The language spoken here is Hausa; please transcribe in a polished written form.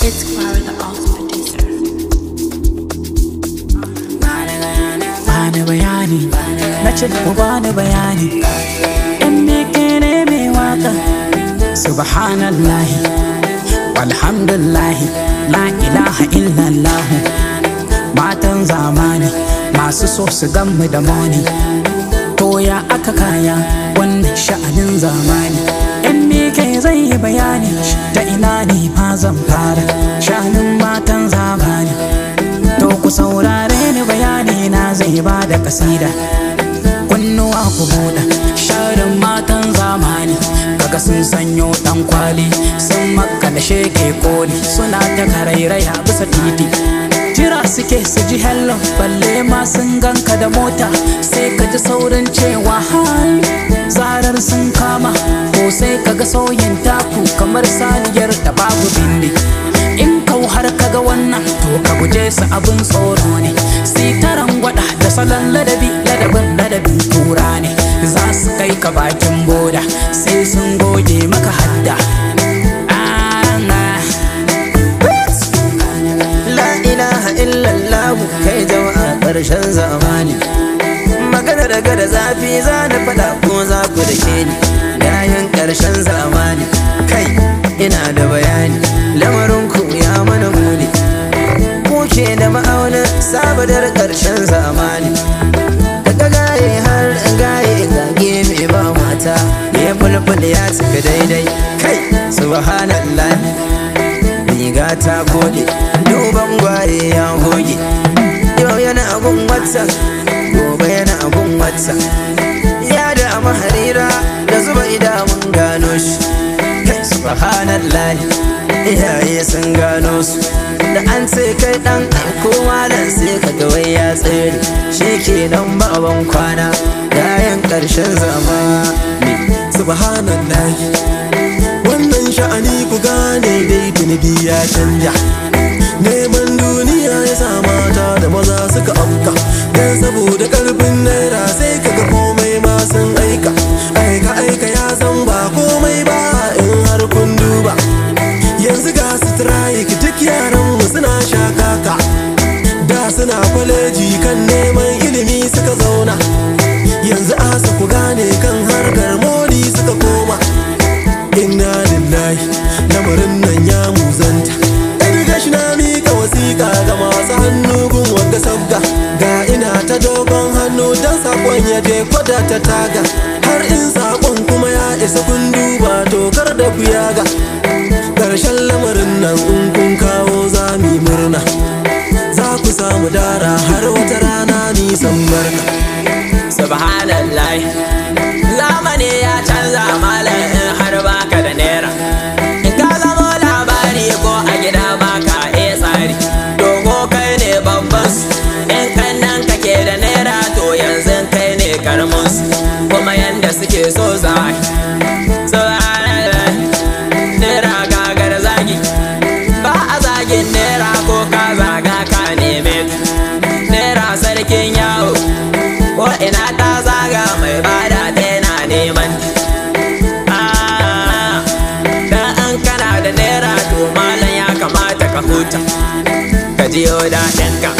It's Clara, the awesome producer. Bani bayani, na ce ku bani bayani. In beke ne mai waka. Subhanallahi, walhamdulillahi, la ilaha illallah. Matan zamani masu so su gamu da moni. To ya aka kaya wannan sha'anin zamani. In beke zai yi bayani, ta ina ne ma zan fara sha'anin matan zamani. To ku saurare ni bayani na zai ba da kasida. Kunnuwa ku buɗe sharin matan zamani. Kaga sun sanyo ɗan kwali, sun makala sheke koli, suna ta karairaya bisa titi. Jira suke su ji hello, balle ma sun ganka da mota. Sai ka ji saurin cewa hai, zarar sun kama. Ko sai kaga sauyin taku kamar saniyar da babu bindi. In kau har kaga wannan to ka guje su abin tsoro ne. Sai taran gwada da salon ladabi, ladabin kura ne. Za su kai ka bakin boda sai sun goge maka hadda. La ilaha illallah, kai jama'a ƙarshen zamani. Magana daga da zafi za na faɗa ko za ku da ke ni. Yayin ƙarshen zamani, kai ina da bayani. Lamarin ku ya mana muni, kuke da ma'aunin sabadar ƙarshen zamani. Daga gaye har gaye ga gefe ba mata, ya bulbul ya tafi daidai. Kai subhanallah, riga ta gode, duban gwaye ya goge. Yau yana abun wata, gobe yana abun wata. Ya da maharira da zuba idanun gano shi. Kai subhanallah, iyaye sun gano su. Da an ce kai dan aiko malam sai ka ga wai ya tsere. Shi kenan ba ban kwana, yayin ƙarshen zamani. Subhanallah, wannan sha'ani ku gane dai tunabi ya canja. Neman duniya ya sa mata da maza suka afka. Dan saboda ƙarfin naira sai kaga komai ma sun aika. Aika ya san ba komai ba in har kun duba. Yanzu ga strike duk yaran mu suna shakaka. Da suna kwaleji kan neman ilimi suka zauna. Yanzu asa ku gane kan harkar modi suka koma. Inna lillahi, lamarin nan ya muzanta. Gashi na mika wasiƙa ga masu hannu gun wanga sabga. Ga ina ta dogon hannu don sakon ya je kwada ta taga. Har in sakon kuma ya isa kun duba tokar da ku yaga. Ƙarshen lamarin nan in kun kawo za mu murna. Za ku samu dara har wata rana nisan barka. Subhanallah, zamani ya canza malam in har baka da naira. In ka zamo labari ko a gida baka iya tsari. Dogo kai ne babban su, in kan nan kake da naira to yanzu kai ne karamin su. Kuma yanda suke so za a yi. Subhanallah, naira gagar zagi. Ba a zagin naira ko ka zaga ka neme ta. Naira sarkin yawo, ko ina ta zaga mai bada ta yana neman ta. Dan an kana da naira to malam ya kamata ka huta, ka jiyo daɗinka.